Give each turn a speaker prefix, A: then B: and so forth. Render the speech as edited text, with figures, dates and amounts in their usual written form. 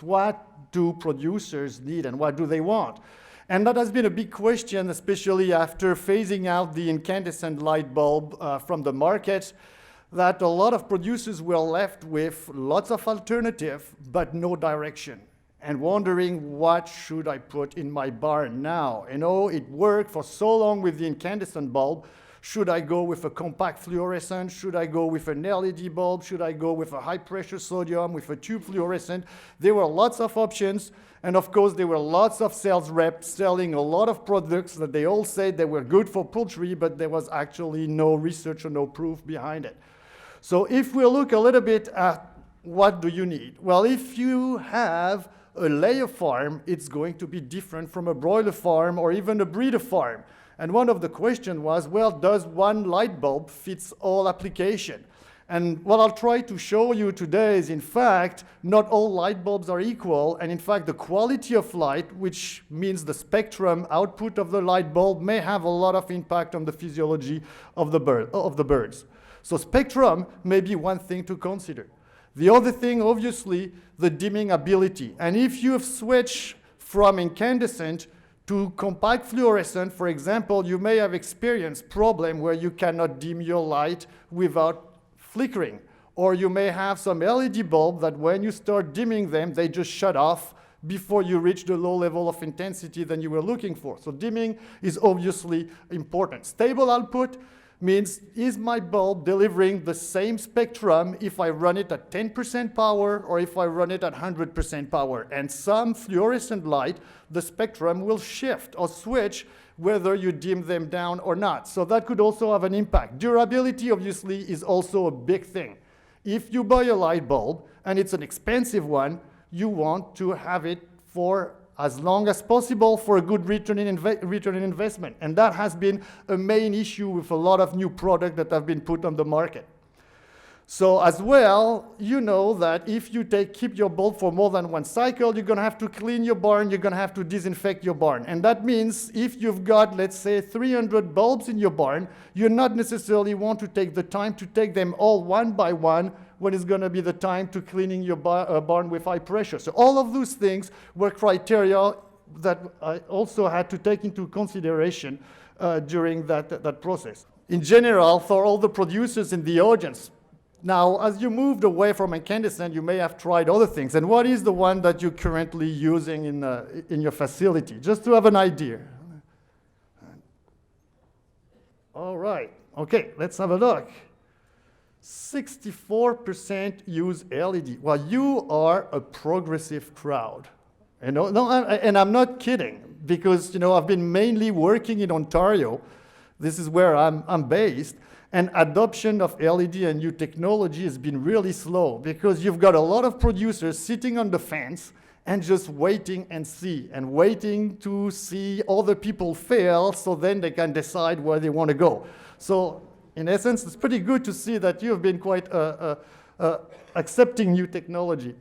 A: What do producers need and what do they want? And that has been a big question, especially after phasing out the incandescent light bulb from the market, that a lot of producers were left with lots of alternatives, but no direction, and wondering, what should I put in my barn now? You know, it worked for so long with the incandescent bulb. Should I go with a compact fluorescent? Should I go with an LED bulb? Should I go with a high pressure sodium, with a tube fluorescent? There were lots of options. And of course, there were lots of sales reps selling a lot of products that they all said they were good for poultry, but there was actually no research or no proof behind it. So if we look a little bit at what do you need? Well, if you have a layer farm, it's going to be different from a broiler farm or even a breeder farm. And one of the questions was, well, does one light bulb fit all application? And what I'll try to show you today is, in fact, not all light bulbs are equal. And in fact, the quality of light, which means the spectrum output of the light bulb, may have a lot of impact on the physiology of the birds. So spectrum may be one thing to consider. The other thing, obviously, the dimming ability. And if you've switched from incandescent to compact fluorescent, for example, you may have experienced problem where you cannot dim your light without flickering. Or you may have some LED bulb that when you start dimming them, they just shut off before you reach the low level of intensity that you were looking for. So dimming is obviously important. Stable output means, is my bulb delivering the same spectrum if I run it at 10% power or if I run it at 100% power? And some fluorescent light, the spectrum will shift or switch whether you dim them down or not. So that could also have an impact. Durability, obviously, is also a big thing. If you buy a light bulb and it's an expensive one, you want to have it for as long as possible for a good return in investment. And that has been a main issue with a lot of new products that have been put on the market. So as well, you know that if you keep your bulb for more than one cycle, you're gonna have to clean your barn, you're gonna have to disinfect your barn. And that means if you've got, let's say, 300 bulbs in your barn, you not necessarily want to take the time to take them all one by one when it's gonna be the time to cleaning your barn with high pressure. So all of those things were criteria that I also had to take into consideration during that process. In general, for all the producers in the audience, now, as you moved away from incandescent, you may have tried other things. And what is the one that you're currently using in your facility? Just to have an idea. All right. Okay, let's have a look. 64% use LED. Well, you are a progressive crowd. You know, and I'm not kidding, because I've been mainly working in Ontario. This is where I'm based. And adoption of LED and new technology has been really slow, because you've got a lot of producers sitting on the fence and just waiting and waiting to see other people fail so then they can decide where they want to go. So in essence, it's pretty good to see that you've been quite accepting new technology.